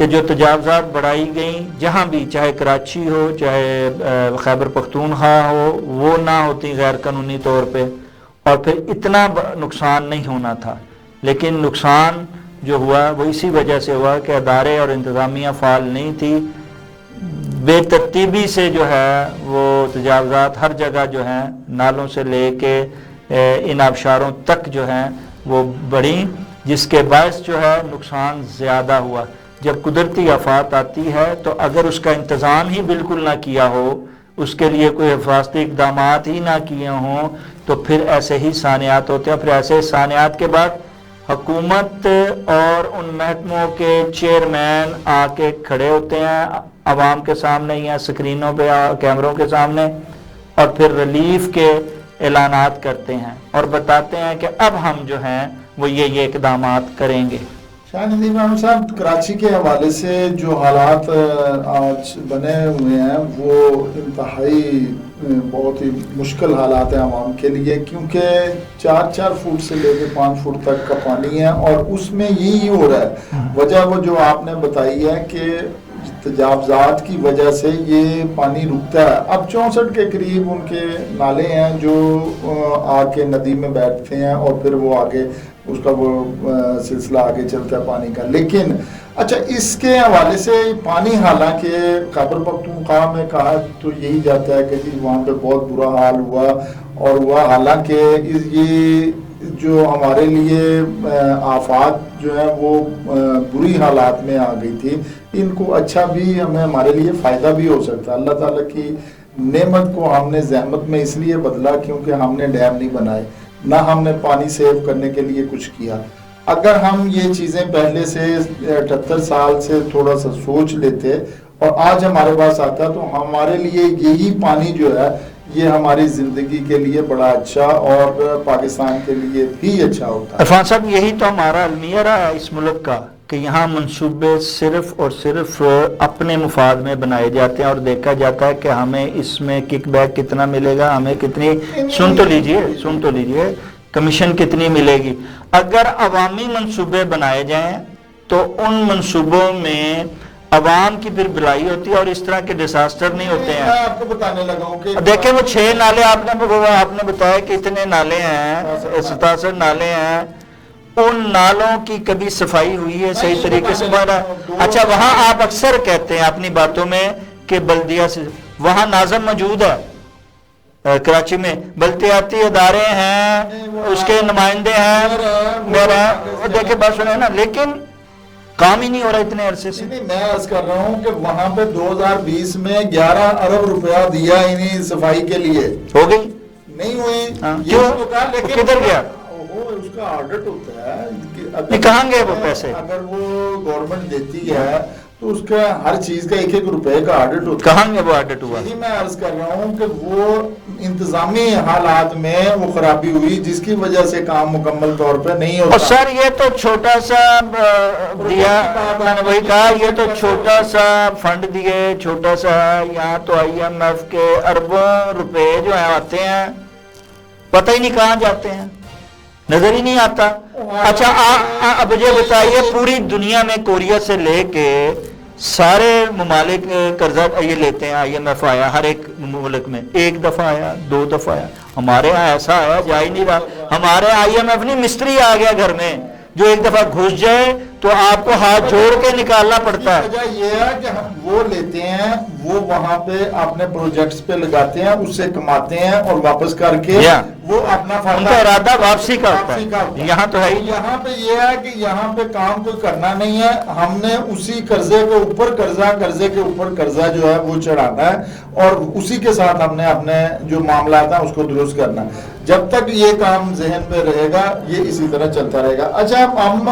کہ جو تجاوزات بڑھائی گئیں جہاں بھی، چاہے کراچی ہو چاہے خیبر پختونخوا ہو، وہ نہ ہوتی غیر قانونی طور پہ، اور پھر اتنا نقصان نہیں ہونا تھا. لیکن نقصان جو ہوا وہ اسی وجہ سے ہوا کہ ادارے اور انتظامیہ فعال نہیں تھی. بے ترتیبی سے جو ہے وہ تجاوزات ہر جگہ جو ہیں، نالوں سے لے کے ان آبشاروں تک جو ہیں وہ بڑھیں، جس کے باعث جو ہے نقصان زیادہ ہوا. جب قدرتی آفات آتی ہے تو اگر اس کا انتظام ہی بالکل نہ کیا ہو، اس کے لیے کوئی حفاظتی اقدامات ہی نہ کیے ہوں، تو پھر ایسے ہی سانحات ہوتے ہیں. پھر ایسے سانحات کے بعد حکومت اور ان محکموں کے چیئرمین آ کے کھڑے ہوتے ہیں عوام کے سامنے یا سکرینوں پہ کیمروں کے سامنے، اور پھر ریلیف کے اعلانات کرتے ہیں اور بتاتے ہیں کہ اب ہم جو ہیں وہ یہ اقدامات کریں گے. شاہ ندیم احمد صاحب، کراچی کے حوالے سے جو حالات آج بنے ہوئے ہیں وہ انتہائی بہت ہی مشکل حالات ہیں عوام کے لیے، کیونکہ 4 فٹ سے لے کے 5 فٹ تک کا پانی ہے، اور اس میں یہی ہو رہا ہے. وجہ وہ جو آپ نے بتائی ہے کہ تجاوزات کی وجہ سے یہ پانی رکتا ہے. اب 64 کے قریب ان کے نالے ہیں جو آ کے ندی میں بیٹھتے ہیں، اور پھر وہ آگے اس کا وہ سلسلہ آگے چلتا ہے پانی کا. لیکن اچھا، اس کے حوالے سے پانی، حالانکہ خیبر پختونخوا میں کہا تو یہی جاتا ہے کہ جی وہاں پہ بہت برا حال ہوا، حالانکہ یہ جو ہمارے لیے آفات جو ہیں وہ بری حالات میں آ گئی تھی، ان کو اچھا بھی ہمارے لیے فائدہ بھی ہو سکتا ہے. اللہ تعالیٰ کی نعمت کو ہم نے زحمت میں اس لیے بدلا کیونکہ ہم نے ڈیم نہیں بنائے، نہ ہم نے پانی سیو کرنے کے لیے کچھ کیا. اگر ہم یہ چیزیں پہلے سے 78 سال سے تھوڑا سا سوچ لیتے اور آج ہمارے پاس آتا تو ہمارے لیے یہی پانی جو ہے یہ ہماری زندگی کے لیے بڑا اچھا اور پاکستان کے لیے بھی اچھا ہوتا ہے. عرفان صاحب، یہی تو ہمارا المیہ رہا ہے اس ملک کا کہ یہاں منصوبے صرف اور صرف اپنے مفاد میں بنائے جاتے ہیں اور دیکھا جاتا ہے کہ ہمیں اس میں کک بیک کتنا ملے گا، ہمیں کتنی سن تو لیجئے کمیشن کتنی ملے گی. اگر عوامی منصوبے بنائے جائیں تو ان منصوبوں میں عوام کی پھر بھلائی ہوتی ہے اور اس طرح کے ڈیزاسٹر نہیں ہوتے ہیں. میں آپ کو بتانے لگا ہوں کہ دیکھیں وہ 6 نالے آپ نے بتایا کہ اتنے نالے ہیں، 67 نالے ہیں، ان نالوں کی کبھی صفائی ہوئی ہے صحیح طریقے سے؟ اچھا، وہاں آپ اکثر کہتے ہیں اپنی باتوں میں کہ بلدیہ سے، وہاں ناظم موجود ہے کراچی میں، بلدیاتی ادارے ہیں، اس کے نمائندے ہیں، دیکھیں بات سنیں نا، لیکن کام ہی نہیں ہو رہا اتنے عرصے سے. میں عرض کر رہا ہوں کہ وہاں پہ 2020 میں 11 ارب روپیہ دیا انہیں صفائی کے لیے، ہو گئی نہیں ہوئی. کیوں؟ کدھر گیا؟ اس کا آڈٹ ہوتا ہے، کہاں گئے وہ پیسے؟ اگر وہ گورنمنٹ دیتی ہے تو اس کا ہر چیز کا 1-1 روپے کا آڈٹ ہوتا ہے. کہاں گئے وہ آڈٹ ہوا؟ یہی میں عرض کر رہا ہوں کہ وہ انتظامی حالات میں وہ خرابی ہوئی جس کی وجہ سے کام مکمل طور پہ نہیں ہوتا. اور سر یہ تو چھوٹا سا دیا، میں نے وہی کہا، یہ تو چھوٹا سا فنڈ دیے، چھوٹا سا، یہاں تو IMF کے اربوں روپے جو ہیں آتے ہیں، پتہ ہی نہیں کہاں جاتے ہیں، نظر ہی نہیں آتا. اچھا اب مجھے بتائیے، پوری دنیا میں کوریا سے لے کے سارے ممالک قرضہ یہ لیتے ہیں. IMF آیا ہر ایک ملک میں، 1 دفعہ آیا، 2 دفعہ آیا. ہمارے یہاں ایسا آیا جا ہی نہیں رہا. ہمارے IMF نہیں، مستری آ گیا گھر میں، جو ایک دفعہ گھس جائے تو آپ کو ہاتھ جوڑ کے نکالنا پڑتا ہے. وجہ یہ ہے کہ ہم وہ لیتے ہیں، وہ وہاں پہ اپنے پروجیکٹس پہ لگاتے ہیں، اس سے کماتے ہیں اور واپس کر کے وہ اپنا ان کا ارادہ واپسی کا ہوتا ہے. یہاں تو ہے ہی. یہاں پہ یہ ہے کہ یہاں پہ کام کوئی کرنا نہیں ہے، ہم نے اسی قرضے کے اوپر قرضہ، قرضے کے اوپر قرضہ جو ہے وہ چڑھانا ہے اور اسی کے ساتھ ہم نے اپنے جو معاملات ہیں اس کو درست کرنا ہے. جب تک یہ کام ذہن پہ رہے گا یہ اسی طرح چلتا رہے گا. اچھا، ہم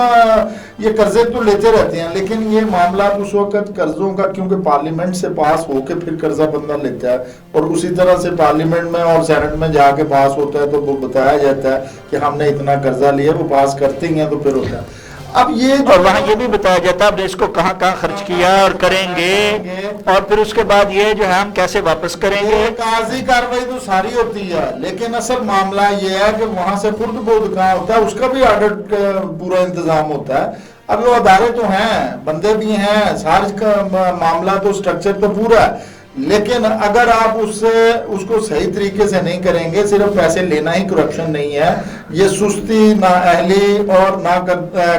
یہ قرضے تو لیتے رہتے ہیں، لیکن یہ معاملات اس وقت قرضوں کا، کیونکہ پارلیمنٹ سے پاس ہو کے پھر قرضہ بندہ لیتا ہے اور اسی طرح سے پارلیمنٹ میں اور سینٹ میں جا کے پاس ہوتا ہے تو وہ بتایا جاتا ہے کہ ہم نے اتنا قرضہ لیا، وہ پاس کرتے ہیں تو پھر ہوتا ہے. اب یہ اور وہاں یہ بھی بتایا جاتا ہے اب اس کو کہاں کہاں خرچ کیا اور کریں گے، اور پھر اس کے بعد یہ جو ہے ہم کیسے واپس کریں گے. قاضی کاروائی تو ساری ہوتی ہے، لیکن اصل معاملہ یہ ہے کہ وہاں سے خرد بود کہاں ہوتا ہے، اس کا بھی آڈٹ پورا انتظام ہوتا ہے. اب وہ ادارے تو ہیں, بندے بھی ہیں, سارے کا معاملہ تو سٹرکچر تو پورا ہے, لیکن اگر آپ اس کو صحیح طریقے سے نہیں کریں گے, صرف پیسے لینا ہی کرپشن نہیں ہے, یہ سستی, نااہلی اور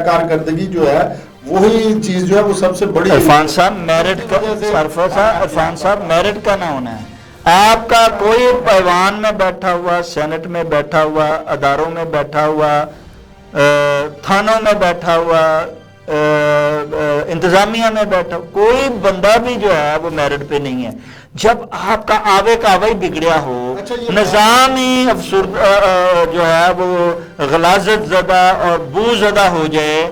کارکردگی جو ہے وہی چیز جو ہے وہ سب سے بڑی. عرفان صاحب میرٹ کا, عرفان صاحب میرٹ کا نہ ہونا ہے. آپ کا کوئی ایوان میں بیٹھا ہوا, سینٹ میں بیٹھا ہوا, اداروں میں بیٹھا ہوا, تھانوں میں بیٹھا ہوا, انتظامیہ میں بیٹھا, کوئی بندہ بھی جو ہے وہ میرٹ پہ نہیں ہے. جب آپ کا آوے کاوے بگڑیا ہو, نظام ہی افسرد جو ہے وہ غلاظت زدہ اور بو زدہ ہو جائے,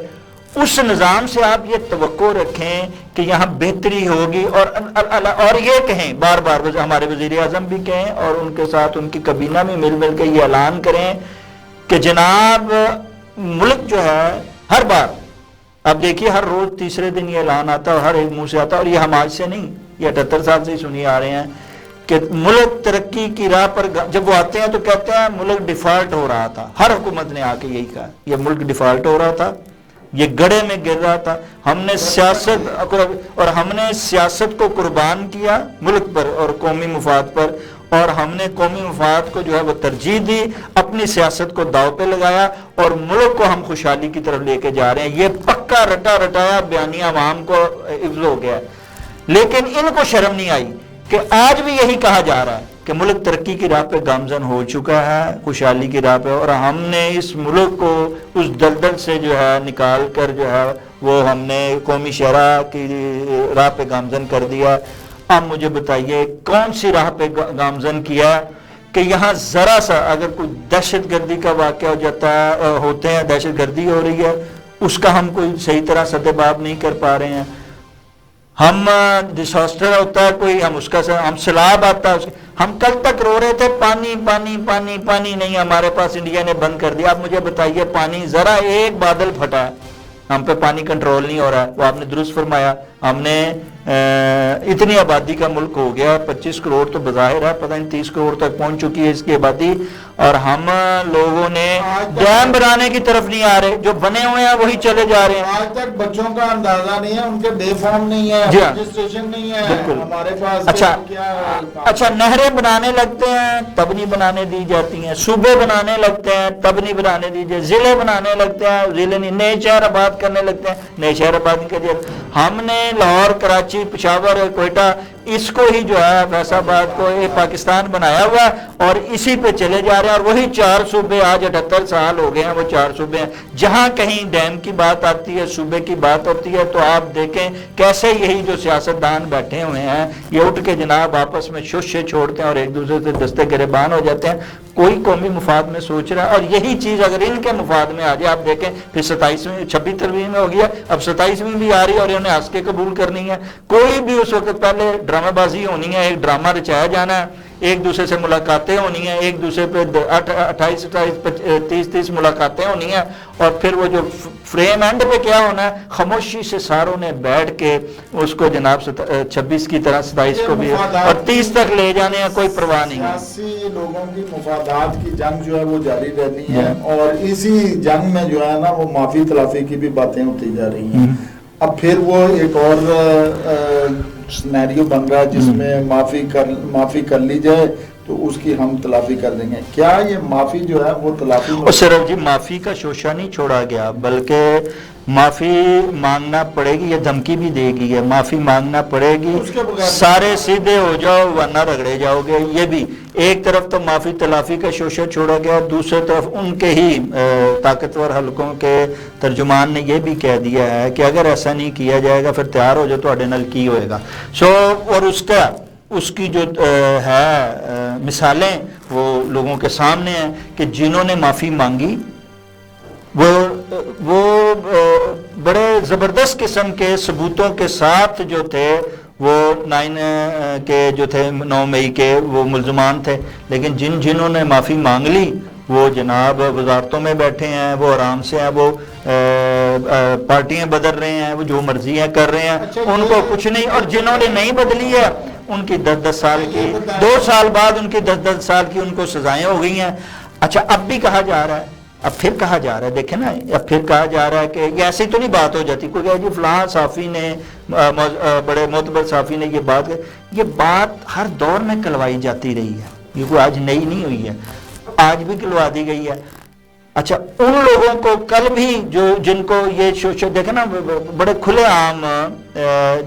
اس نظام سے آپ یہ توقع رکھیں کہ یہاں بہتری ہوگی, اور یہ کہیں بار بار, ہمارے وزیر اعظم بھی کہیں اور ان کے ساتھ ان کی کابینہ میں مل کے یہ اعلان کریں کہ جناب ملک جو ہے ہر بار, اب دیکھیے ہر روز تیسرے دن یہ اعلان آتا ہے, ہر ایک منہ سے آتا ہے, اور یہ ہم آج سے نہیں, یہ 78 سال سے ہی سنی آ رہے ہیں کہ ملک ترقی کی راہ پر. جب وہ آتے ہیں تو کہتے ہیں ملک ڈیفالٹ ہو رہا تھا, ہر حکومت نے آ کے یہی کہا, یہ ملک ڈیفالٹ ہو رہا تھا, یہ گڑھے میں گر رہا تھا, ہم نے سیاست کو قربان کیا ملک پر اور قومی مفاد پر, اور ہم نے قومی مفاد کو جو ہے وہ ترجیح دی, اپنی سیاست کو داؤ پہ لگایا, اور ملک کو ہم خوشحالی کی طرف لے کے جا رہے ہیں. یہ پکا رٹا رٹایا بیانیہ عوام کو حفظ ہو گیا, لیکن ان کو شرم نہیں آئی کہ آج بھی یہی کہا جا رہا ہے کہ ملک ترقی کی راہ پہ گامزن ہو چکا ہے, خوشحالی کی راہ پہ, اور ہم نے اس ملک کو اس دلدل سے جو ہے نکال کر جو ہے وہ ہم نے قومی شرح کی راہ پہ گامزن کر دیا. اب مجھے بتائیے کون سی راہ پہ گامزن کیا کہ یہاں ذرا سا اگر کوئی دہشت گردی کا واقعہ ہو جاتا ہے, ہوتے ہیں, دہشت گردی ہو رہی ہے, اس کا ہم کوئی صحیح طرح سدباب نہیں کر پا رہے ہیں. ہم ڈیساسٹر ہوتا ہے کوئی, ہم اس کا ہم سیلاب آتا ہے, ہم کل تک رو رہے تھے پانی پانی پانی پانی نہیں ہمارے پاس, انڈیا نے بند کر دیا. اب مجھے بتائیے پانی, ذرا ایک بادل پھٹا ہے, ہم پہ پانی کنٹرول نہیں ہو رہا ہے. وہ آپ نے درست فرمایا, ہم نے اتنی آبادی کا ملک ہو گیا, 25 کروڑ تو بظاہر ہے, پتہ نہیں 30 کروڑ تک پہنچ چکی ہے اس کی آبادی, اور ہم لوگوں نے ڈیم بنانے کی طرف نہیں آ رہے, جو بنے ہوئے ہیں وہی چلے جا رہے ہیں. آج تک بچوں کا اندازہ نہیں ہے, ان کے بے فارم نہیں ہے, رجسٹریشن نہیں ہے, بالکل ہمارے پاس. اچھا نہریں بنانے لگتے ہیں تب نہیں بنانے دی جاتی ہیں, صوبے بنانے لگتے ہیں تب نہیں بنانے دی جاتی, ضلع بنانے لگتے ہیں, ضلع نہیں, نئے شہر آباد کرنے لگتے ہیں, نئے شہر آباد نہیں کر. ہم نے لاہور, کراچی, پشاور, کوئٹہ, اس کو ہی جو ہے فیصل آباد کو یہ پاکستان بنایا ہوا ہے, اور اسی پہ چلے جا رہے ہیں. اور وہی 4 صوبے, آج 78 سال ہو گئے ہیں, وہ 4 صوبے ہیں. جہاں کہیں ڈیم کی بات آتی ہے, صوبے کی بات ہوتی ہے, تو آپ دیکھیں کیسے یہی جو سیاستدان بیٹھے ہوئے ہیں یہ اٹھ کے جناب آپس میں شوشے چھوڑتے ہیں اور ایک دوسرے سے دستے گریبان ہو جاتے ہیں. کوئی قومی مفاد میں سوچ رہا ہے, اور یہی چیز اگر ان کے مفاد میں آ جائے, آپ دیکھیں پھر 27ویں 26 میں ہو گیا, اب 27ویں بھی آ رہی ہے اور انہیں ہنس کے قبول کرنی ہے. کوئی بھی اس وقت پہلے ڈرامہ بازی ہونی ہے, ایک ڈرامہ رچایا جانا ہے, ایک دوسرے سے ملاقاتیں ہونی ہیں, ایک دوسرے پہ 28 ملاقاتیں ہونی ہیں, اور پھر وہ جو فریم اینڈ پہ کیا ہونا ہے, خاموشی سے ساروں نے بیٹھ کے اس کو جناب 26 کی طرح 27 کو بھی اور 30 تک لے جانے ہیں, کوئی پرواہ نہیں ہے. سیاسی لوگوں کی مفادات کی جنگ جو ہے وہ جاری رہنی ہے, اور اسی جنگ میں جو ہے نا وہ معافی تلافی کی بھی باتیں ہوتی جا رہی ہیں. اب پھر وہ ایک اور سینیریو بن رہا ہے جس میں معافی کر لی جائے تو اس کی ہم تلافی کر دیں گے. کیا یہ معافی جو ہے وہ تلافی, اور صرف جی معافی کا شوشہ نہیں چھوڑا گیا, بلکہ معافی مانگنا پڑے گی, یہ دھمکی بھی دے گی ہے, معافی مانگنا پڑے گی, سارے سیدھے ہو جاؤ ورنہ رگڑے جاؤ گے. یہ بھی ایک طرف تو معافی تلافی کا شوشہ چھوڑا گیا, دوسری طرف ان کے ہی طاقتور حلقوں کے ترجمان نے یہ بھی کہہ دیا ہے کہ اگر ایسا نہیں کیا جائے گا پھر تیار ہو جاؤ تو نل کی ہوئے گا. اور اس کی جو ہے مثالیں وہ لوگوں کے سامنے ہیں کہ جنہوں نے معافی مانگی وہ بڑے زبردست قسم کے ثبوتوں کے ساتھ جو تھے, وہ 9 کے جو تھے 9 مئی کے وہ ملزمان تھے, لیکن جنہوں نے معافی مانگ لی وہ جناب وزارتوں میں بیٹھے ہیں, وہ آرام سے ہیں, وہ پارٹیاں بدل رہے ہیں, وہ جو مرضی ہیں کر رہے ہیں, ان کو کچھ نہیں. اور جنہوں نے نہیں بدلی ہے ان کی 10 سال کی, 2 سال بعد ان کی 10 سال کی ان کو سزائیں ہو گئی ہیں. اچھا اب بھی کہا جا رہا ہے اب پھر کہا جا رہا ہے، دیکھیں نا، اب پھر کہا جا رہا ہے کہ یہ ایسی تو نہیں بات ہو جاتی، کوئی کہے جی فلاں صحافی نے بڑے معتبر صحافی نے یہ بات ہر دور میں کلوائی جاتی رہی ہے، یہ کوئی آج نئی نہیں ہوئی ہے، آج بھی کلوا دی گئی ہے۔ اچھا ان لوگوں کو کل بھی جن کو یہ دیکھیں نا، بڑے کھلے عام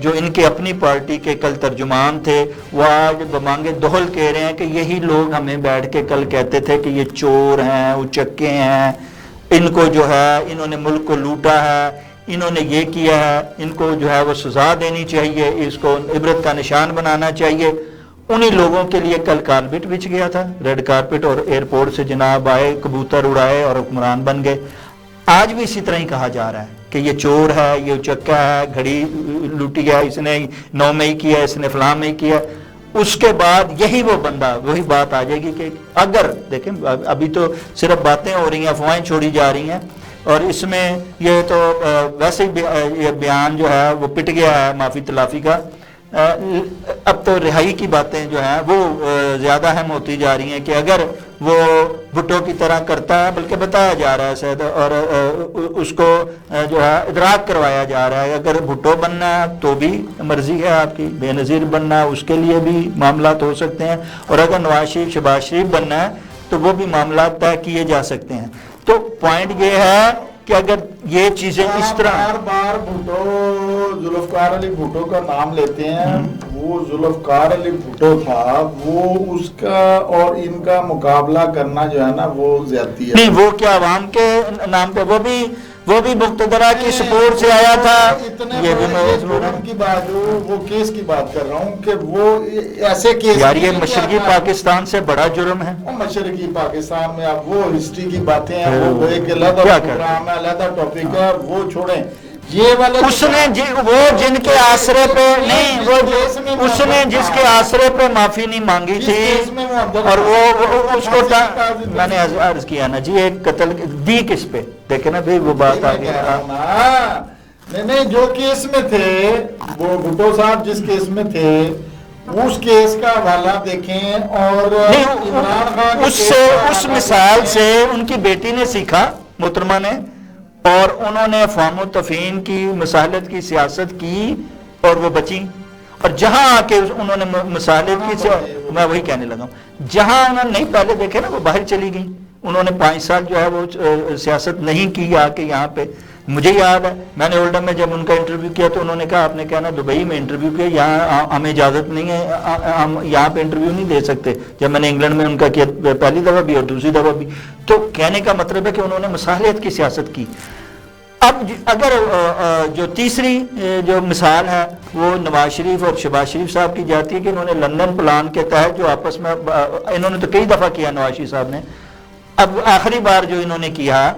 جو ان کے اپنی پارٹی کے کل ترجمان تھے، وہ آج بمانگے دہل کہہ رہے ہیں کہ یہی لوگ ہمیں بیٹھ کے کل کہتے تھے کہ یہ چور ہیں، اچکے ہیں، ان کو جو ہے انہوں نے ملک کو لوٹا ہے، انہوں نے یہ کیا ہے، ان کو جو ہے وہ سزا دینی چاہیے، اس کو عبرت کا نشان بنانا چاہیے۔ انہی لوگوں کے لیے کل کارپیٹ بچھ گیا تھا، ریڈ کارپیٹ، اور ایئرپورٹ سے جناب آئے، کبوتر اڑائے اور حکمران بن گئے۔ آج بھی اسی طرح ہی کہا جا رہا ہے کہ یہ چور ہے، یہ اچکا ہے، گھڑی لوٹی ہے، اس نے 9 مئی کیا، اس نے فلاں میں کیا۔ اس کے بعد یہی وہ بندہ، وہی بات آ جائے گی کہ اگر دیکھیں ابھی تو صرف باتیں ہو رہی ہیں، افواہیں چھوڑی جا رہی ہیں، اور اس میں یہ تو ویسے ہی یہ بیان جو ہے وہ پٹ گیا ہے معافی تلافی کا۔ اب تو رہائی کی باتیں جو ہیں وہ زیادہ اہم ہوتی جا رہی ہیں کہ اگر وہ بھٹو کی طرح کرتا ہے، بلکہ بتایا جا رہا ہے شاید، اور اس کو جو ہے ادراک کروایا جا رہا ہے، اگر بھٹو بننا ہے تو بھی مرضی ہے آپ کی، بے نظیر بننا ہے اس کے لیے بھی معاملات ہو سکتے ہیں، اور اگر نواز شریف شہباز شریف بننا ہے تو وہ بھی معاملات طے کیے جا سکتے ہیں۔ تو پوائنٹ یہ ہے کہ اگر یہ چیزیں اس طرح بار بار بھٹو، ذوالفقار علی بھٹو کا نام لیتے ہیں، وہ ذوالفقار علی بھٹو تھا، وہ اس کا اور ان کا مقابلہ کرنا جو ہے نا وہ زیادتی ہے۔ نہیں، وہ کیا عوام کے نام پہ، وہ بھی مقتدرہ کی سپورٹ سے آیا تھا، یہ بھی جرم کی بات، وہ کیس کی بات کر رہا ہوں کہ وہ ایسے کیس یار یہ مشرقی پاکستان سے بڑا جرم ہے۔ مشرقی پاکستان میں اب وہ ہسٹری کی باتیں ہیں، وہ ایک علیحدہ پروگرام ہے، علیحدہ ٹاپک ہے، وہ چھوڑیں۔ یہ والے اس نے وہ جن کے آسرے پہ نہیں، وہ اس نے جس کے آسرے پہ معافی نہیں مانگی تھی، اور وہ اس کو میں نے عرض کیا نا جی، ایک قتل دی کس پہ، دیکھیں نا بھائی وہ بات آ گئی۔ نہیں، جو کیس میں تھے وہ بھٹو صاحب جس کیس میں تھے اس کیس کا حوالہ دیکھیں، اور عمران خان اس مثال سے ان کی بیٹی نے سیکھا، محترمہ نے، اور انہوں نے افہام و تفہیم کی، مصالحت کی سیاست کی، اور وہ بچیں، اور جہاں آ کے انہوں نے مصالحت کی، میں وہی کہنے لگا ہوں، جہاں انہوں نے نہیں پہلے دیکھے نا وہ باہر چلی گئی، انہوں نے 5 سال جو ہے وہ سیاست نہیں کی آ کے یہاں پہ۔ مجھے یاد ہے میں نے اولڈم میں جب ان کا انٹرویو کیا تو انہوں نے کہا آپ نے کہنا دبئی میں انٹرویو کیا، یہاں ہمیں اجازت نہیں ہے، ہم یہاں پہ انٹرویو نہیں دے سکتے۔ جب میں نے انگلینڈ میں ان کا کیا پہلی دفعہ بھی اور دوسری دفعہ بھی، تو کہنے کا مطلب ہے کہ انہوں نے مصالحت کی سیاست کی۔ اب اگر جو تیسری جو مثال ہے وہ نواز شریف اور شہباز شریف صاحب کی جاتی ہے کہ انہوں نے لندن پلان کے تحت جو آپس میں انہوں نے تو کئی دفعہ کیا نواز شریف صاحب نے، اب آخری بار جو انہوں نے کیا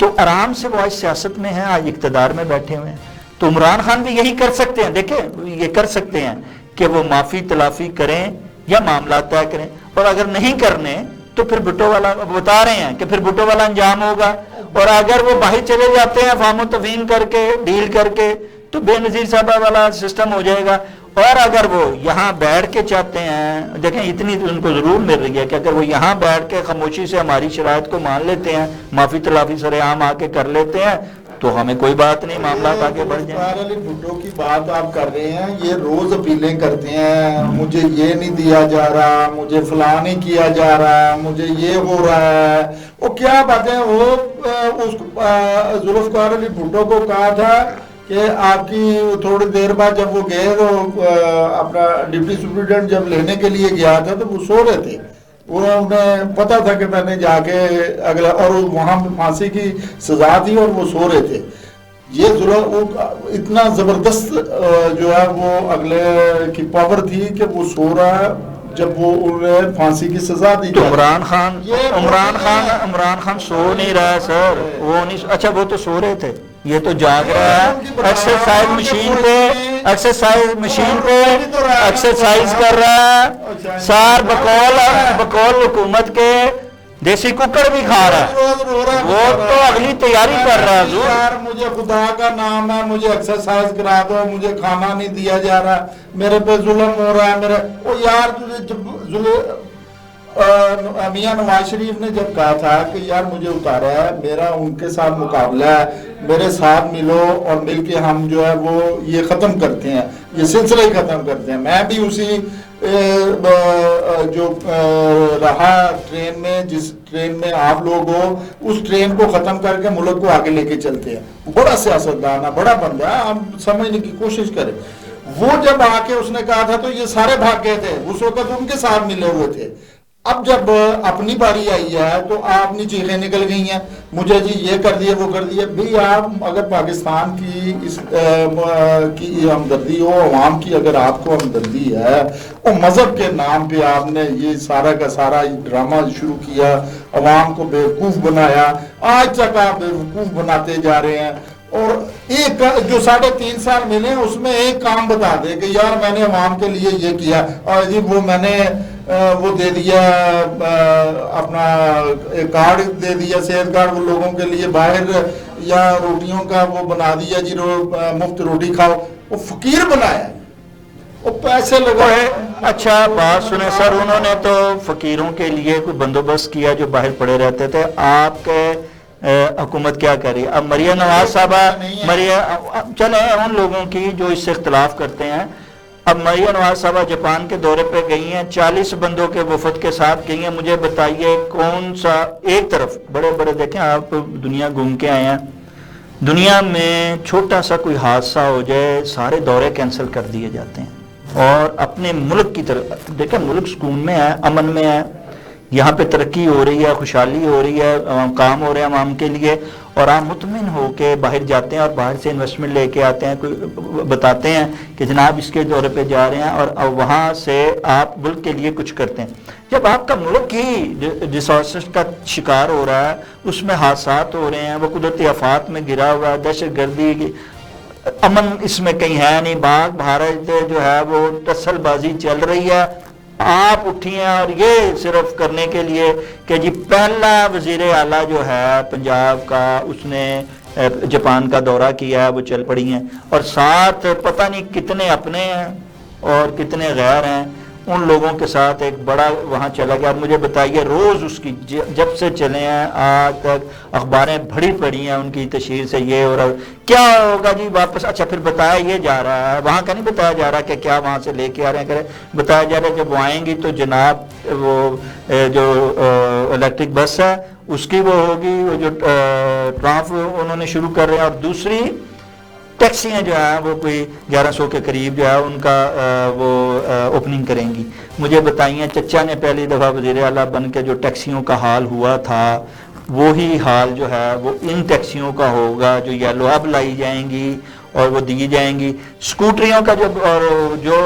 تو آرام سے وہ آج سیاست میں ہیں، آج اقتدار میں بیٹھے ہوئے ہیں۔ تو عمران خان بھی یہی کر سکتے ہیں، دیکھیں یہ کر سکتے ہیں کہ وہ معافی تلافی کریں یا معاملات طے کریں، اور اگر نہیں کرنے تو پھر بھٹو والا بتا رہے ہیں کہ پھر بھٹو والا انجام ہوگا، اور اگر وہ باہر چلے جاتے ہیں فہم و تفہیم کر کے، ڈیل کر کے، تو بے نظیر صاحبہ والا سسٹم ہو جائے گا۔ اور اگر وہ یہاں بیٹھ کے چاہتے ہیں، دیکھیں اتنی تو ان کو ضرور مل رہی ہے کہ اگر وہ یہاں بیٹھ کے خاموشی سے ہماری شرائط کو مان لیتے ہیں، معافی تلافی سر عام آ کے کر لیتے ہیں، تو ہمیں کوئی بات نہیں، معاملات آگے بڑھ جائیں۔ ذوالفقار علی بھٹو کی بات آپ کر رہے ہیں، یہ روز اپیلیں کرتے ہیں، مجھے یہ نہیں دیا جا رہا، مجھے فلاں نہیں کیا جا رہا، مجھے یہ ہو رہا ہے۔ وہ کیا باتیں، وہ اس ذوالفقار علی بھٹو کو کہا تھا کہ آپ کی تھوڑی دیر بعد جب وہ گئے تو اپنا ڈپٹی سپرنٹینڈنٹ جب لینے کے لیے گیا تھا تو وہ سو رہے تھے، انہیں پتا تھا کہ میں نے جا کے اگلا، اور وہاں پہ پھانسی کی سزا تھی اور وہ سو رہے تھے۔ یہ اتنا زبردست جو ہے وہ اگلے کی پاور تھی کہ وہ سو رہا ہے جب وہ انہیں پھانسی کی سزا دی۔ تو عمران خان سو نہیں رہا ہے سر، وہ نہیں، اچھا وہ تو سو رہے تھے، یہ تو جاگ رہا ہے، ایکسرسائز مشین پہ ایکسرسائز کر رہا ہے، سار بقول حکومت کے دیسی ککڑ بھی کھا رہا ہے، وہ تو اگلی تیاری کر رہا ہے۔ یار مجھے خدا کا نام ہے، مجھے ایکسرسائز کرا دو، مجھے کھانا نہیں دیا جا رہا، میرے پہ ظلم ہو رہا ہے، میرے او یار تجھے میاں نواز شریف نے جب کہا تھا کہ یار مجھے اتارا ہے, میرا ان کے ساتھ مقابلہ ہے, میرے ساتھ ملو اور مل کے ہم جو ہے وہ یہ ختم کرتے ہیں, یہ سلسلہ ہی ختم کرتے ہیں. میں بھی اسی جو رہا ٹرین میں, جس ٹرین میں آپ لوگ ہو, اس ٹرین کو ختم کر کے ملک کو آگے لے کے چلتے ہیں. بڑا سیاستدان ہے, بڑا بندہ ہے, ہم سمجھنے کی کوشش کریں. وہ جب آ کے اس نے کہا تھا تو یہ سارے بھاگ گئے تھے, اس وقت ان کے ساتھ ملے ہوئے تھے. اب جب اپنی باری آئی ہے تو آپ اپنی چیخیں نکل گئی ہیں, مجھے جی یہ کر دیا وہ کر دیا. بھی آپ اگر پاکستان کی کی ہمدردی ہو, عوام کی اگر آپ کو ہمدردی ہے, اور مذہب کے نام پہ آپ نے یہ سارا کا سارا ڈرامہ شروع کیا, عوام کو بیوقوف بنایا, آج تک آپ بیوقوف بناتے جا رہے ہیں. اور ایک جو 3.5 سال ملے ہیں اس میں ایک کام بتا دے کہ یار میں نے عوام کے لیے یہ کیا, اور جی وہ میں نے وہ دے دیا, اپنا کارڈ دے دیا, صحت کارڈ وہ لوگوں کے لیے باہر, یا روٹیوں کا وہ بنا دیا جی مفت روٹی کھاؤ. وہ فقیر بنایا, وہ پیسے لگائے. اچھا بات سنیں سر, انہوں نے تو فقیروں کے لیے کوئی بندوبست کیا جو باہر پڑے رہتے تھے. آپ کے حکومت کیا کر رہی ہے؟ اب مریم نواز صاحبہ چلیں ان لوگوں کی جو اس سے اختلاف کرتے ہیں, اب مریم نواز صاحبہ جاپان کے دورے پہ گئی ہیں, 40 بندوں کے وفد کے ساتھ گئی ہیں. مجھے بتائیے کون سا, ایک طرف بڑے بڑے, دیکھیں آپ دنیا گھوم کے آئے ہیں, دنیا میں چھوٹا سا کوئی حادثہ ہو جائے سارے دورے کینسل کر دیے جاتے ہیں, اور اپنے ملک کی طرف دیکھیں, ملک سکون میں ہے, امن میں ہے, یہاں پہ ترقی ہو رہی ہے, خوشحالی ہو رہی ہے, کام ہو رہے ہیں عوام کے لیے, اور آپ مطمئن ہو کے باہر جاتے ہیں اور باہر سے انویسٹمنٹ لے کے آتے ہیں, کوئی بتاتے ہیں کہ جناب اس کے دورے پہ جا رہے ہیں, اور وہاں سے آپ ملک کے لیے کچھ کرتے ہیں. جب آپ کا ملک ہی ڈیزاسٹر کا شکار ہو رہا ہے, اس میں حادثات ہو رہے ہیں, وہ قدرتی آفات میں گرا ہوا ہے, دہشت گردی کی, امن اس میں کہیں ہے نہیں, باغ بھارت جو ہے وہ ٹسل بازی چل رہی ہے. آپ اٹھی ہیں اور یہ صرف کرنے کے لیے کہ جی پہلا وزیر اعلیٰ جو ہے پنجاب کا, اس نے جاپان کا دورہ کیا ہے, وہ چل پڑی ہیں, اور ساتھ پتہ نہیں کتنے اپنے ہیں اور کتنے غیر ہیں, ان لوگوں کے ساتھ ایک بڑا وہاں چلا گیا. مجھے بتائیے روز اس کی جب سے چلے ہیں آج تک اخباریں بھری پڑی ہیں ان کی تشہیر سے, یہ اور کیا ہوگا جی واپس. اچھا پھر بتایا یہ جا رہا ہے, وہاں کا نہیں بتایا جا رہا کہ کیا وہاں سے لے کے آ رہے ہیں, کرے بتایا جا رہا ہے جب وہ آئیں گی تو جناب وہ جو الیکٹرک بس ہے اس کی وہ ہوگی, وہ جو ٹرانف انہوں نے شروع کر رہے ہیں, اور دوسری ٹیکسیاں جو ہیں وہ کوئی 1100 کے قریب جو ہے ان کا وہ اوپننگ کریں گی. مجھے بتائیے چچا نے پہلی دفعہ وزیر اعلیٰ بن کے جو ٹیکسیوں کا حال ہوا تھا, وہی حال جو ہے وہ ان ٹیکسیوں کا ہوگا جو یلو اب لائی جائیں گی اور وہ دی جائیں گی. اسکوٹریوں کا جو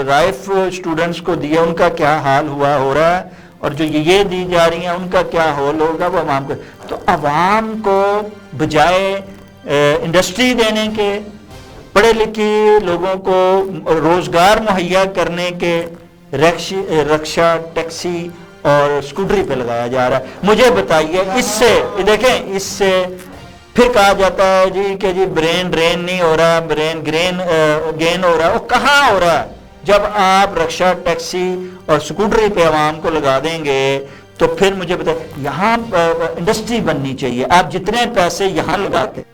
رائف اسٹوڈنٹس کو دیا ان کا کیا حال ہو رہا ہے, اور جو یہ دی جا رہی ہیں ان کا کیا حال ہوگا وہ عوام کو. تو عوام کو بجائے انڈسٹری دینے کے, پڑھے لکھے لوگوں کو روزگار مہیا کرنے کے, رکشہ ٹیکسی اور اسکوٹری پہ لگایا جا رہا ہے. مجھے بتائیے اس سے دیکھیں, اس سے پھر کہا جاتا ہے جی کہ جی برین ڈرین نہیں ہو رہا, برین گین ہو رہا ہے. وہ کہاں ہو رہا ہے؟ جب آپ رکشہ ٹیکسی اور اسکوٹری پہ عوام کو لگا دیں گے تو پھر مجھے بتائیے, یہاں انڈسٹری بننی چاہیے. آپ جتنے پیسے یہاں لگاتے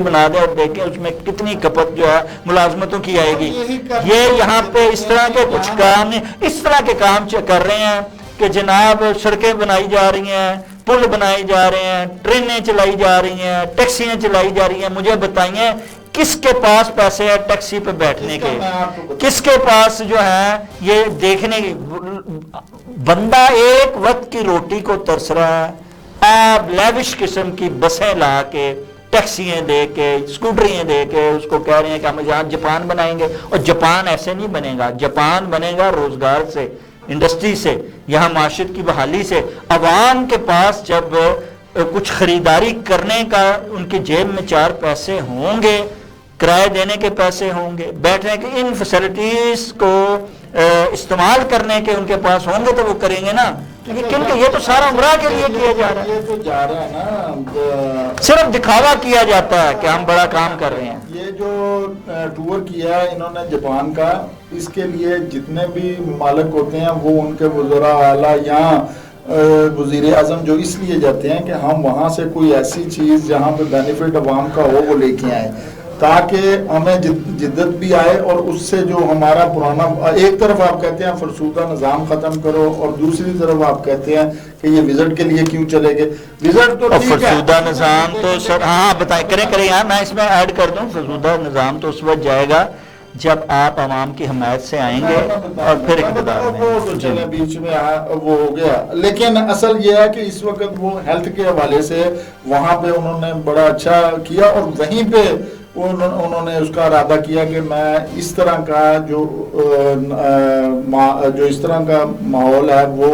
بنا دیں اور دیکھیں اس میں کتنی کھپت جو ہے ملازمتوں کی آئے گی. یہ یہاں پہ اس طرح کے کچھ کام نہیں, اس طرح کے کام کر رہے ہیں کہ جناب سڑکیں بنائی جا رہی ہیں, پل بنائے جا رہے ہیں, ٹرینیں چلائی جا رہی ہیں, ٹیکسیاں چلائی جا رہی ہیں. مجھے بتائیے کس کے پاس پیسے ہیں ٹیکسی پہ بیٹھنے کے, کس کے پاس جو ہے یہ دیکھنے کی. بندہ ایک وقت کی روٹی کو ترس رہا ہے, آپ لیوش قسم کی بسیں لا کے, ٹیکسیاں دے کے, اسکوٹریاں دے کے اس کو کہہ رہے ہیں کہ ہم یہاں جاپان بنائیں گے. اور جاپان ایسے نہیں بنے گا, جاپان بنے گا روزگار سے, انڈسٹری سے, یہاں معاشرت کی بحالی سے. عوام کے پاس جب کچھ خریداری کرنے کا ان کی جیب میں 4 پیسے ہوں گے, کرایہ دینے کے پیسے ہوں گے, بیٹھنے کے ان فیسلٹیز کو استعمال کرنے کے ان کے پاس ہوں گے تو وہ کریں گے نا. کیونکہ یہ تو سارا عمرہ کے لیے کیا جا رہا ہے, یہ تو جا رہا ہے نا, صرف دکھاوا کیا جاتا ہے کہ ہم بڑا کام کر رہے ہیں. یہ جو ٹور کیا ہے انہوں نے جاپان کا، اس کے لیے جتنے بھی ممالک ہوتے ہیں وہ ان کے وزراء اعلیٰ یا وزیر اعظم جو اس لیے جاتے ہیں کہ ہم وہاں سے کوئی ایسی چیز جہاں پہ بینیفٹ عوام کا ہو وہ لے کے آئیں، تاکہ ہمیں جدت بھی آئے، اور اس سے جو ہمارا پرانا، ایک طرف آپ کہتے ہیں فرسودہ نظام ختم کرو، اور دوسری طرف آپ کہتے ہیں کہ یہ وزٹ کے لیے کیوں چلے گئے؟ وزٹ تو ٹھیک ہے، فرسودہ نظام تو سر ہاں بتائیں، کریں یار، میں اس میں ایڈ کر دوں، فرسودہ نظام تو اس وقت جائے گا جب آپ عوام کی حمایت سے آئیں گے اور پھر اقتدار میں چلے بیچ میں وہ ہو گیا، لیکن اصل یہ ہے کہ اس وقت وہ ہیلتھ کے حوالے سے وہاں پہ انہوں نے بڑا اچھا کیا، اور وہیں پہ انہوں نے اس کا ارادہ کیا کہ میں اس طرح کا جو اس طرح کا ماحول ہے وہ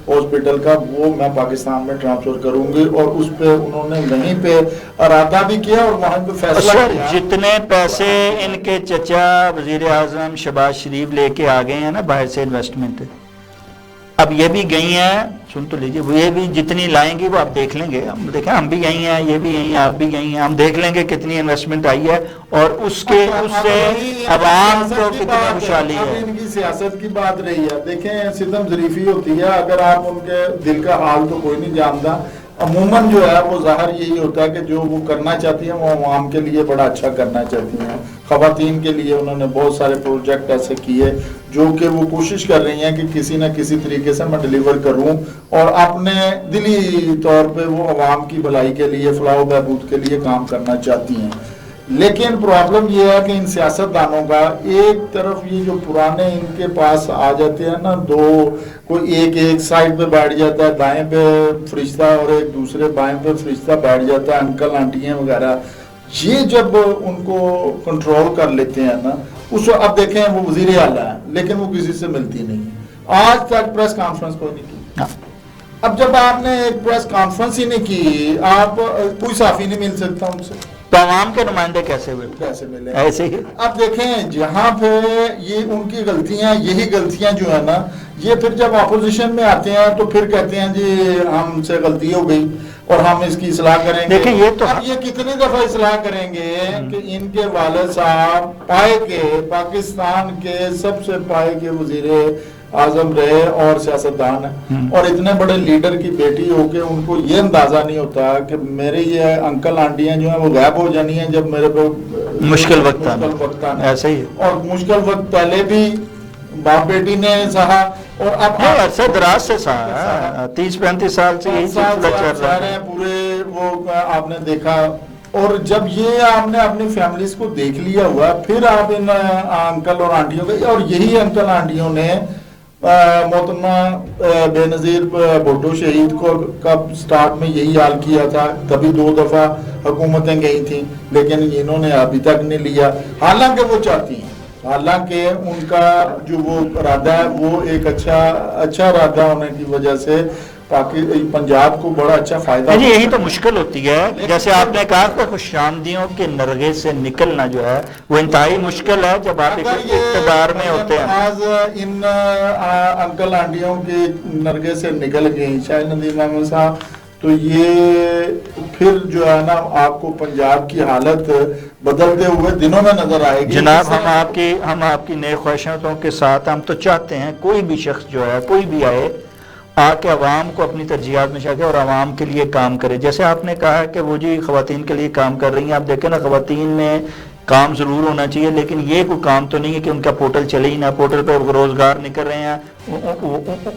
ہاسپٹل کا وہ میں پاکستان میں ٹرانسفر کروں گی، اور اس پہ انہوں نے وہیں پہ ارادہ بھی کیا اور وہاں پہ فیصلہ کیا۔ جتنے پیسے ان کے چچا وزیر اعظم شہباز شریف لے کے آ گئے ہیں نا باہر سے انویسٹمنٹ، اب یہ بھی گئی ہیں، سن تو لیجیے، وہ یہ بھی جتنی لائیں گی وہ آپ دیکھ لیں گے، ہم دیکھیں ہم بھی گئی ہیں، یہ بھی گئی ہیں، آپ بھی گئی ہیں، ہم دیکھ لیں گے کتنی انویسٹمنٹ آئی ہے اور اس سے عوام کو کتنی خوشحالی ہے۔ ان کی سیاست کی بات رہی ہے، دیکھیں ستم ظریفی ہوتی ہے، اگر آپ ان کے دل کا حال تو کوئی نہیں جانتا، عموماً جو ہے وہ ظاہر یہی ہوتا ہے کہ جو وہ کرنا چاہتی ہیں وہ عوام کے لیے بڑا اچھا کرنا چاہتی ہیں۔ خواتین کے لیے انہوں نے بہت سارے پروجیکٹ ایسے کیے جو کہ وہ کوشش کر رہی ہیں کہ کسی نہ کسی طریقے سے میں ڈیلیور کروں، اور اپنے دلی طور پہ وہ عوام کی بھلائی کے لیے، فلاح و بہبود کے لیے کام کرنا چاہتی ہیں۔ لیکن پرابلم یہ ہے کہ ان سیاستدانوں کا ایک طرف یہ جو پرانے ان کے پاس آ جاتے ہیں نا، دو کوئی ایک سائڈ پہ بیٹھ جاتا ہے دائیں پہ فرشتہ اور ایک دوسرے بائیں پہ فرشتہ بیٹھ جاتا ہے، انکل آنٹیاں وغیرہ، یہ جب ان کو کنٹرول کر لیتے ہیں نا، اس وقت اب دیکھیں وہ وزیر اعلیٰ ہیں لیکن وہ کسی سے ملتی نہیں ہے، آج تک پریس کانفرنس کوئی نہیں کی۔ اب جب آپ نے ایک پریس کانفرنس ہی نہیں کی، آپ کوئی صحافی نہیں مل سکتا ان سے، تو عوام کے نمائندے کیسے ملے؟ ایسے ہی۔ اب دیکھیں جہاں پہ یہ ان کی غلطیاں، یہی غلطیاں جو ہے نا، یہ پھر جب اپوزیشن میں آتے ہیں تو پھر کہتے ہیں جی ہم سے غلطی ہو گئی اور ہم اس کی اصلاح کریں گے۔ دیکھیں یہ تو اب یہ کتنی دفعہ اصلاح کریں گے کہ ان کے والد صاحب پائے کے پاکستان کے سب سے پائے کے وزیر اعظم رہے اور سیاستدان ہیں، اور اتنے بڑے لیڈر کی بیٹی ہو کے ان کو یہ اندازہ نہیں ہوتا کہ میرے یہ انکل آنٹیاں جو ہیں وہ غائب ہو جانی ہیں جب میرے پہ مشکل وقت آنا، ایسے ہی، اور مشکل وقت پہلے بھی باپ بیٹی نے سہا اور اب عرصہ دراز سے سہا، 30-35 سال سے یہی سلسلہ چل رہا ہے پورے، وہ آپ نے دیکھا، اور جب یہ آپ نے اپنی فیملیز کو دیکھ لیا ہوا، پھر آپ ان انکل اور آنٹیوں کے، اور یہی انکل آنٹیوں نے محترمہ بے نظیر بھٹو شہید کو کب سٹارٹ میں یہی حال کیا تھا، تبھی 2 دفعہ حکومتیں گئی تھیں لیکن انہوں نے ابھی تک نہیں لیا، حالانکہ وہ چاہتی ہیں، حالانکہ ان کا جو وہ ارادہ ہے وہ ایک اچھا ارادہ ہونے کی وجہ سے پنجاب کو بڑا اچھا فائدہ، یہی تو مشکل ہوتی ہے، جیسے آپ نے کہا کہ خوش آمدیوں کے نرغے سے نکلنا جو ہے وہ انتہائی مشکل ہے جب آپ اقتدار میں ہوتے ہیں۔ آج ان انکل آنٹیوں کے نرغے سے نکل گئی شاہد ندیم احمد صاحب، تو یہ پھر جو ہے نا آپ کو پنجاب کی حالت بدلتے ہوئے دنوں میں نظر آئے گی۔ جناب ہم آپ کی نیک خواہشاتوں کے ساتھ ہم تو چاہتے ہیں کوئی بھی شخص جو ہے، کوئی بھی آئے، آ کے عوام کو اپنی ترجیحات میں شاکے اور عوام کے لیے کام کرے، جیسے آپ نے کہا کہ وہ جی خواتین کے لیے کام کر رہی ہیں، آپ دیکھیں نا خواتین میں کام ضرور ہونا چاہیے لیکن یہ کوئی کام تو نہیں ہے کہ ان کا پورٹل چلے ہی نہ، پورٹل پہ روزگار نہیں کر رہے ہیں،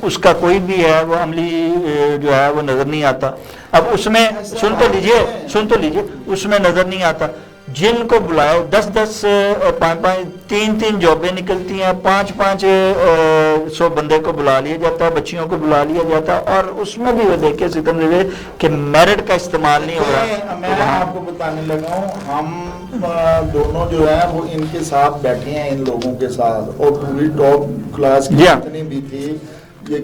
اس کا کوئی بھی ہے وہ عملی جو ہے وہ نظر نہیں آتا۔ اب اس میں سن تو لیجئے اس میں نظر نہیں آتا، جن کو بلائے 10-10 5-5 3-3 جابیں نکلتی ہیں، 500 بندے کو بلا لیا جاتا ہے، بچیوں کو بلا لیا جاتا ہے، اور اس میں بھی وہ دیکھیں ستم کہ میرٹ کا استعمال نہیں ہو رہا۔ میں آپ کو بتانے لگا ہوں، ہم دونوں جو ہیں وہ ان کے ساتھ بیٹھے ہیں، ان لوگوں کے ساتھ، اور پوری ٹاپ کلاس کی جتنی بھی تھی یہ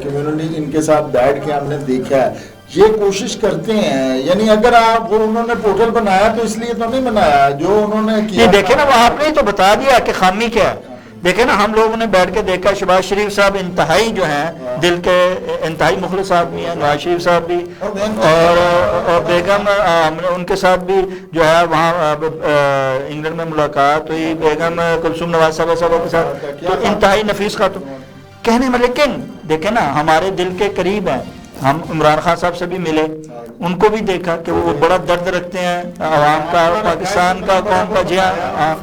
کمیونٹی، ان کے ساتھ بیٹھ کے ہم نے دیکھا ہے، یہ کوشش کرتے ہیں، یعنی اگر وہ انہوں نے پورٹل بنایا تو اس لیے تو نہیں بنایا جو انہوں نے کیا، دیکھیں نا وہ آپ نے تو بتا دیا کہ خامی کیا ہے، دیکھیں نا ہم لوگوں نے بیٹھ کے دیکھا شہباز شریف صاحب انتہائی جو ہیں دل کے انتہائی مخلص آدمی ہیں، نواز شریف صاحب بھی اور بیگم ہم نے ان کے ساتھ بھی جو ہے وہاں انگلینڈ میں ملاقات ہوئی بیگم کلثوم نواز صاحبہ کے ساتھ، تو انتہائی نفیس خاتون کہنے میں، لیکن دیکھیں نا ہمارے دل کے قریب ہیں. ہم عمران خان صاحب سے بھی ملے، ان کو بھی دیکھا کہ وہ بڑا درد رکھتے ہیں عوام کا، پاکستان کا، قوم کا، جی ہاں،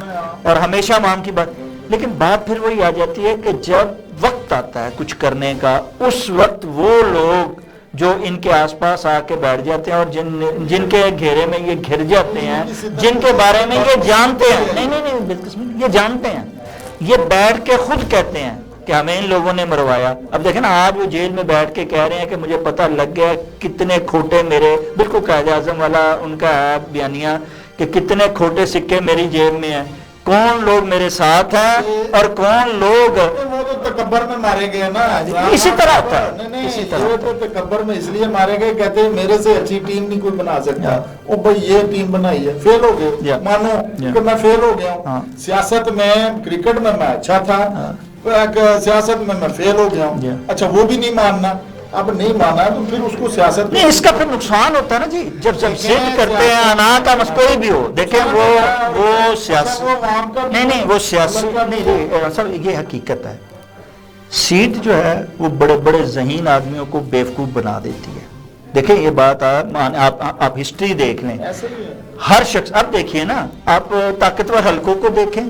اور ہمیشہ عوام کی بات. لیکن بات پھر وہی آ جاتی ہے کہ جب وقت آتا ہے کچھ کرنے کا، اس وقت وہ لوگ جو ان کے آس پاس آ کے بیٹھ جاتے ہیں اور جن کے گھیرے میں یہ گھر جاتے ہیں، جن کے بارے میں یہ جانتے ہیں، نہیں بالکل یہ جانتے ہیں، یہ بیٹھ کے خود کہتے ہیں کہ ہمیں ان لوگوں نے مروایا. اب دیکھیں نا آج وہ جیل میں بیٹھ کے کہہ رہے ہیں کہ مجھے پتہ لگ گیا کتنے کھوٹے میرے، بالکل قائد اعظم والا ان کا ہے بیانیہ کہ کتنے کھوٹے سکے میری جیب میں ہیں، کون لوگ میرے ساتھ ہیں اور کون لوگ. وہ تو تکبر میں مارے گئے نا، اسی طرح ہوتا ہے، اسی طرح وہ تو تکبر میں اس لیے مارے گئے، کہتے ہیں میرے سے اچھی ٹیم نہیں کوئی بنا سکتا. او بھائی یہ ٹیم بنائی ہے، فیل ہو گئے، مانو کہ میں فیل ہو گیا ہوں. سیاست میں، کرکٹ میں میں اچھا تھا، سیاست میں فیل ہو گیا ہوں. اچھا وہ بھی نہیں ماننا، اب نہیں مانا تو پھر اس کو سیاست نہیں، اس کا پھر نقصان ہوتا ہے نا جی، جب ضد کرتے ہیں انا کا کوئی بھی ہو. دیکھیں وہ سیاست نہیں وہ سیاست نہیں سر، یہ حقیقت ہے. سیٹ جو ہے وہ بڑے بڑے ذہین آدمیوں کو بیوقوف بنا دیتی ہے. دیکھیں یہ بات آپ ہسٹری دیکھ لیں، ہر شخص، اب دیکھیے نا آپ طاقتور حلقوں کو دیکھیں،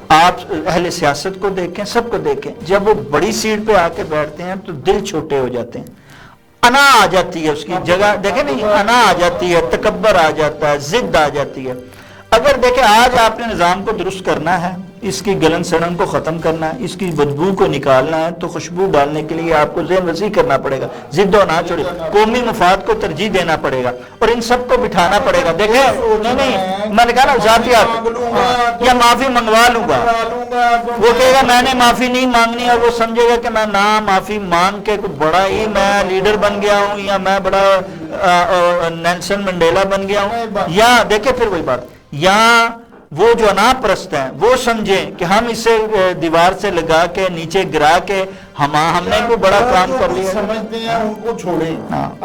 آپ اہل سیاست کو دیکھیں، سب کو دیکھیں، جب وہ بڑی سیٹ پہ آ کے بیٹھتے ہیں تو دل چھوٹے ہو جاتے ہیں، انا آ جاتی ہے اس کی جگہ. دیکھیں نہیں، انا آ جاتی ہے، تکبر آ جاتا ہے، ضد آ جاتی ہے. اگر دیکھیں آج آپ نے نظام کو درست کرنا ہے، اس کی گلن سڑن کو ختم کرنا ہے، اس کی بدبو کو نکالنا ہے، تو خوشبو ڈالنے کے لیے آپ کو ذہن وسیع کرنا پڑے گا، ضد و نہ چھوڑے، قومی مفاد کو ترجیح دینا پڑے گا اور ان سب کو بٹھانا پڑے گا. دیکھیں نہیں میں نے کہا نا ذاتیات، یا معافی منگوا لوں گا، وہ کہے گا میں نے معافی نہیں مانگنی اور وہ سمجھے گا کہ میں نہ معافی مانگ کے کچھ بڑا ہی میں لیڈر بن گیا ہوں یا میں بڑا نیلسن منڈیلا بن گیا ہوں. یا دیکھیں پھر وہی بات، یا وہ جو انا پرست ہیں وہ سمجھیں کہ ہم اسے دیوار سے لگا کے نیچے گرا کے ہم نے کوئی بڑا کام کر لیا. سمجھتے ہیں ان کو چھوڑیں،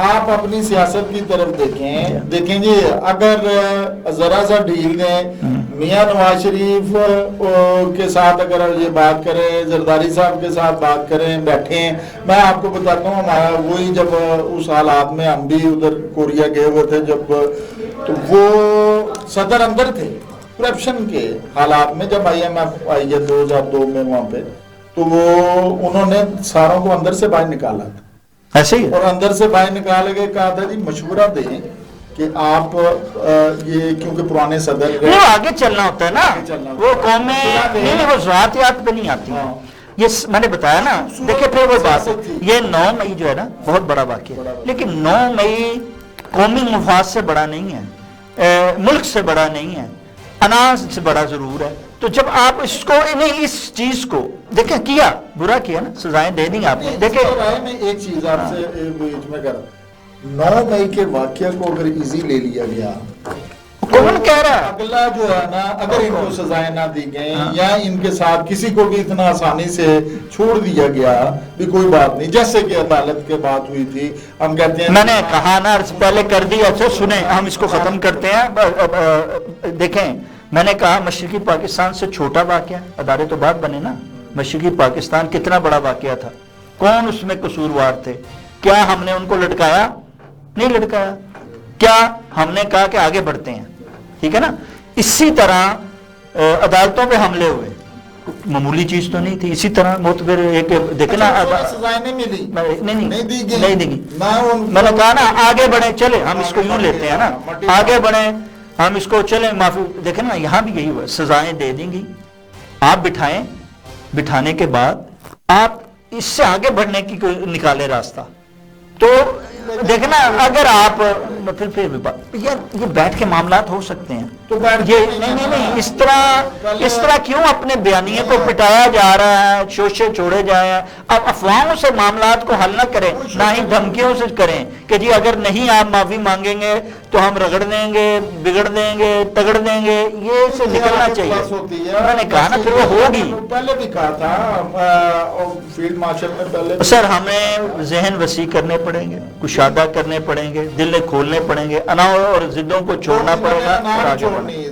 آپ اپنی سیاست کی طرف دیکھیں جی. اگر ذرا سا ڈھیل دیں، میاں نواز شریف کے ساتھ اگر یہ بات کریں، زرداری صاحب کے ساتھ بات کریں، بیٹھیں. میں آپ کو بتاتا ہوں ہمارا وہی جب اس حالات میں ہم بھی ادھر کوریا گئے ہوئے تھے جب، تو وہ صدر اندر تھے کرپشن کے حالات میں، جب IMF آئی ہے 2002 میں وہاں پہ، تو وہ انہوں نے ساروں کو اندر سے باہر نکالا تھا ایسے ہی، اور اندر سے باہر نکال کے کہا تھا جی مشورہ دیں کہ آپ یہ کیونکہ پرانے صدر وہ آگے چلنا ہوتا ہے نا، وہ قومیں نہیں، وہ ذاتیات پہ نہیں آتی. یہ میں نے بتایا نا. دیکھیں پھر وہ بات، یہ 9 مئی جو ہے نا بہت بڑا واقعہ، لیکن 9 مئی قومی مفاد سے بڑا نہیں ہے، ملک سے بڑا نہیں ہے، اناج سے بڑا ضرور ہے. تو جب آپ اس کو نہیں، اس چیز کو دیکھیں، کیا برا کیا نا، سزائیں دے دیں آپ نے. دیکھیں میں ایک چیز آپ سے بیچ میں کر 9 مئی کے واقعہ کو اگر ایزی لے لیا گیا، کون کہہ رہا ہے اگلا جو ہے نا، اگر ان کو سزائیں نہ دی گئیں یا ان کے ساتھ کسی کو بھی اتنا آسانی سے چھوڑ دیا گیا بھی کوئی بات نہیں، جیسے کہ عدالت کے بات ہوئی تھی، ہم کہتے ہیں میں نے کہا نا پہلے کر دی. اچھا سنیں، ہم اس کو ختم کرتے ہیں. دیکھیں میں نے کہا مشرقی پاکستان سے چھوٹا واقعہ، ادارے تو بعد بنے نا. مشرقی پاکستان کتنا بڑا واقعہ تھا، کون اس میں قصوروار تھے؟ کیا ہم نے ان کو لٹکایا؟ نہیں لٹکایا. کیا ہم نے کہا کہ آگے بڑھتے ہیں؟ ٹھیک ہے نا. اسی طرح عدالتوں پہ حملے ہوئے، معمولی چیز تو نہیں تھی. اسی طرح معتبر ایک دیکھنا سزائیں نہیں ملی، نہیں دی گی. میں نے کہا نا آگے بڑھیں، چلے ہم اس کو یوں لیتے ہیں نا، آگے بڑھیں ہم اس کو، چلیں معافی. دیکھیں نا یہاں بھی یہی ہوا، سزائیں دے دیں گی، آپ بٹھائیں، بٹھانے کے بعد آپ اس سے آگے بڑھنے کی کوئی نکالے راستہ. تو دیکھنا اگر آپ پھر یہ بیٹھ کے معاملات ہو سکتے ہیں، تو یہ نہیں اس طرح کیوں اپنے بیانیے کو پٹایا جا رہا ہے، شوشے چھوڑے جائے ہیں. اب افواہوں سے معاملات کو حل نہ کریں، نہ ہی دھمکیوں سے کریں کہ جی اگر نہیں آپ معافی مانگیں گے تو ہم رگڑ دیں گے، بگڑ دیں گے، تگڑ دیں گے، یہ سے نکلنا چاہیے. میں نے کہا نا پھر وہ ہوگی. پہلے بھی کہا تھا فیلڈ مارشل میں پہلے. سر ہمیں ذہن وسیع کرنے پڑیں گے، کشادہ کرنے پڑیں گے، دل کھولنے پڑیں گے، اناؤ اور ضدوں کو چھوڑنا پڑے گا.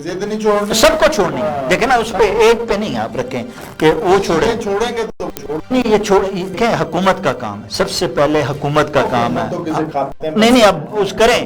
ضد نہیں چھوڑنی، سب کو چھوڑنی. دیکھیں نا اس پہ ایک پہ نہیں آپ رکھیں کہ وہ چھوڑیں گے تو نہیں. یہ چھوڑیں، حکومت کا کام ہے، سب سے پہلے حکومت کا کام ہے. نہیں اب اس کریں.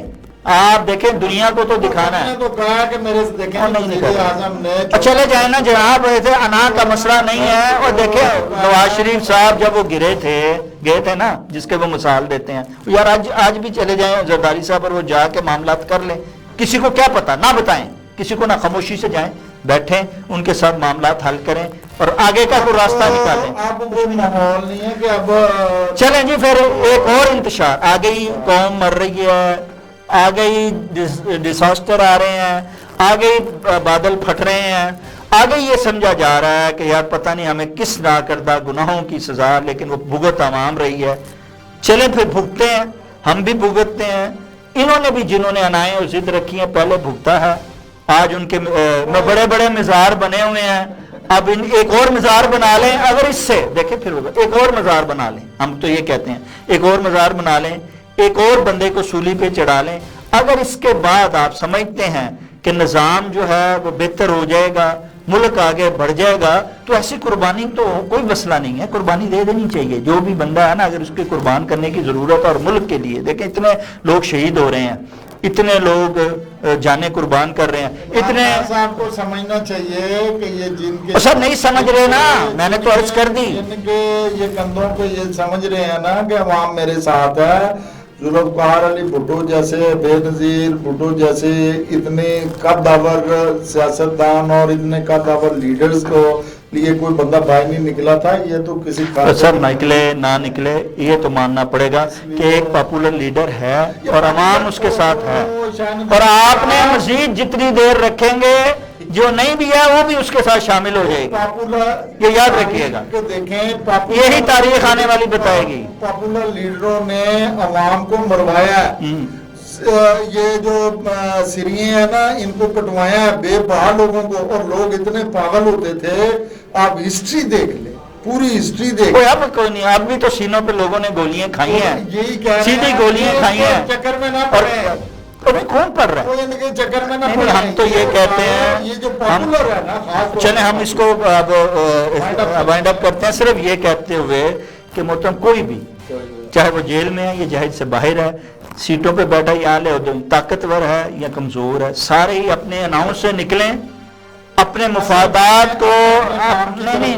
آپ دیکھیں دنیا کو تو دکھانا ہے. تو کہا کہ میرے سے دیکھیں اعظم نے چلے جائیں نا جناب. ایسے انا کا مسئلہ نہیں ہے. اور دیکھیں نواز شریف صاحب جب وہ گئے تھے نا، جس کے وہ مثال دیتے ہیں یار، آج بھی چلے جائیں زرداری صاحب اور وہ جا کے معاملات کر لیں. کسی کو کیا پتا، نہ بتائیں کسی کو، نہ خاموشی سے جائیں، بیٹھیں ان کے ساتھ معاملات حل کریں اور آگے کا کوئی راستہ نکالیں. اب وہ ماحول نہیں ہے کہ اب چلیں جی. پھر ایک اور انتشار آ گئی، قوم مر رہی ہے، آ گئی ڈیزاسٹر آ رہے ہیں، آ گئی بادل پھٹ رہے ہیں، آگے یہ سمجھا جا رہا ہے کہ یار پتہ نہیں ہمیں کس ناکردہ گناہوں کی سزا، لیکن وہ بھگت عوام رہی ہے. چلیں پھر بھگتے ہیں، ہم بھی بھگتتے ہیں. انہوں نے بھی جنہوں نے انائیں اور ضد رکھی ہیں پہلے بھگتا ہے. آج ان کے بڑے بڑے مزار بنے ہوئے ہیں. اب ایک اور مزار بنا لیں. اگر اس سے دیکھیں پھر ایک اور مزار بنا لیں. ہم تو یہ کہتے ہیں ایک اور مزار بنا لیں، ایک اور بندے کو سولی پہ چڑھا لیں. اگر اس کے بعد آپ سمجھتے ہیں کہ نظام جو ہے وہ بہتر ہو جائے گا، ملک آگے بڑھ جائے گا، تو ایسی قربانی تو کوئی مسئلہ نہیں ہے. قربانی دے دینی چاہیے. جو بھی بندہ ہے نا، اگر اس کی قربان کرنے کی ضرورت ہے اور ملک کے لیے، دیکھیں اتنے لوگ شہید ہو رہے ہیں، اتنے لوگ جانیں قربان کر رہے ہیں، اتنے صاحب کو سمجھنا چاہیے کہ یہ جن کے سب نہیں سمجھ رہے نا. میں نے تو عرض کر دی جن کے یہ کندھوں پہ یہ سمجھ رہے ہیں نا کہ عوام میرے ساتھ ہے. ذوالفقار علی بھٹو جیسے، بے نظیر بھٹو جیسے اتنے قدآور سیاستدان اور اتنے قدآور لیڈرز کو لیے کوئی بندہ باہر نہیں نکلا تھا. یہ تو کسی سر نکلے نہ نکلے یہ تو ماننا پڑے گا کہ ایک پاپولر لیڈر ہے اور عوام اس کے ساتھ ہے. اور آپ نے مزید جتنی دیر رکھیں گے، جو نہیں بھی ہے وہ بھی اس کے ساتھ شامل ہو جائے گی. یہ یاد رکھیے گا، یہی تاریخ آنے والی بتائے گی. پاپولر لیڈروں نے عوام کو مروایا ہے. یہ جو سیریے ہیں نا، ان کو پٹوایا ہے بے بہا لوگوں کو. اور لوگ اتنے پاگل ہوتے تھے. آپ ہسٹری دیکھ لیں، پوری ہسٹری دیکھ لیں. اب کوئی نہیں، اب بھی تو سینوں پہ لوگوں نے گولیاں کھائی ہیں، یہی کہہ رہے ہیں سیدھی گولیاں کھائی ہیں. چکر میں نہ پڑے. کون پڑھ رہا ہے؟ چکر میں نہ نہیں، ہم تو یہ کہتے ہیں، یہ جو پاپولر ہے نا، چلیں ہم اس کو وائنڈ اپ کرتے ہیں صرف یہ کہتے ہوئے کہ محترم کوئی بھی، چاہے وہ جیل میں ہے یا جہیز سے باہر ہے، سیٹوں پہ بیٹھا یا طاقتور ہے یا کمزور ہے، سارے ہی اپنے اناؤنس سے نکلیں، اپنے مفادات کو نہیں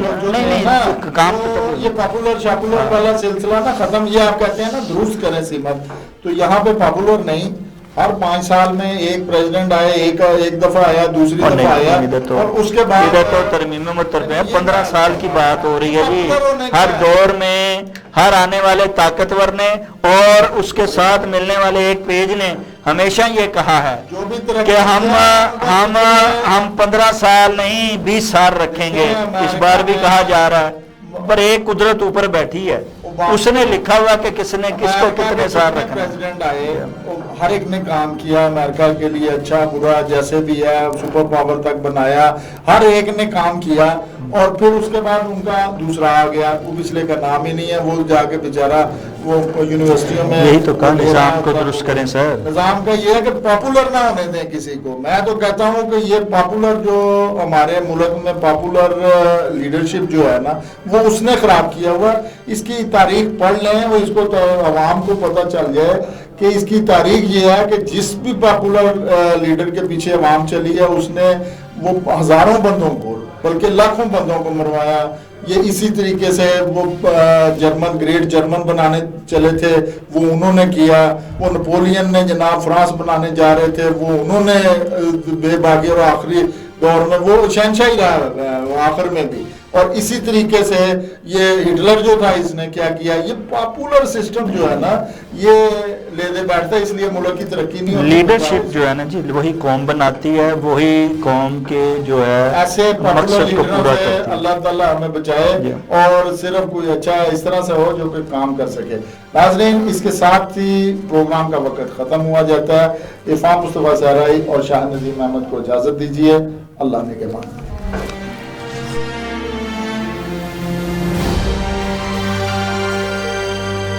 کام. یہ پاپولر شاپولر والا سلسلہ نا ختم. یہ آپ کہتے ہیں نا درست کریں سیمت، تو یہاں پہ پاپولر نہیں. ہر 5 سال میں ایک پریزیڈنٹ آئے، ایک دفعہ آیا، دوسری دفعہ آیا، اور اس کے بعد ادھر تو ترمیم مرتبہ 15 سال کی بات ہو رہی ہے جی. ہر دور میں ہر آنے والے طاقتور نے اور اس کے ساتھ ملنے والے ایک پیج نے ہمیشہ یہ کہا ہے کہ ہم 15 سال نہیں 20 سال رکھیں گے. اس بار بھی کہا جا رہا ہے، پر ایک قدرت اوپر بیٹھی ہے، اس نے لکھا ہوا کہ کس نے کس کو کتنے سال رکھنا. پریزیڈنٹ آئے، ہر ایک نے کام کیا امریکہ کے لیے، اچھا برا جیسے بھی ہے، سپر پاور تک بنایا، ہر ایک نے کام کیا. اور پھر اس کے بعد ان کا دوسرا آ گیا، وہ پچھلے کا نام ہی نہیں ہے، وہ جا کے بیچارہ وہ یونیورسٹیوں میں. یہی تو کہا نظام کو درست کریں سر. نظام کا یہ ہے کہ پاپولر نہ ہونے دیں کسی کو. میں تو کہتا ہوں کہ یہ پاپولر جو ہمارے ملک میں پاپولر لیڈرشپ جو ہے نا، وہ اس نے خراب کیا ہوا. اس کی تاریخ پڑھ لیں، وہ اس کو عوام کو پتہ چل جائے کہ اس کی تاریخ یہ ہے کہ جس بھی پاپولر لیڈر کے پیچھے عوام چلی ہے، اس نے وہ ہزاروں بندوں کو بلکہ لاکھوں بندوں کو مروایا. یہ اسی طریقے سے وہ جرمن گریٹ جرمن بنانے چلے تھے، وہ انہوں نے کیا. وہ نپولین نے جناب فرانس بنانے جا رہے تھے، وہ انہوں نے بے باغی اور آخری دور میں وہ شہنشاہی رہا آخر میں بھی. اور اسی طریقے سے یہ ہٹلر جو تھا اس نے کیا کیا, یہ پاپولر سسٹم جو ہے نا یہ لے دے بیٹھتا ہے, اس لیے ملک کی ترقی نہیں ہوتی. لیڈرشپ جو ہے نا جی وہی قوم بناتی ہے, وہی قوم کے جو ہے ایسے پاپولر مقصد کو لیڈروں پورا سے کرتی ہے. اللہ تعالیٰ ہمیں بچائے جی. اور صرف کوئی اچھا اس طرح سے ہو جو کہ کام کر سکے. ناظرین اس کے ساتھ ہی پروگرام کا وقت ختم ہوا جاتا ہے. عرفان مصطفیٰ صحرائی اور شاہ ندیم احمد کو اجازت دیجیے. اللہ نے کے مان.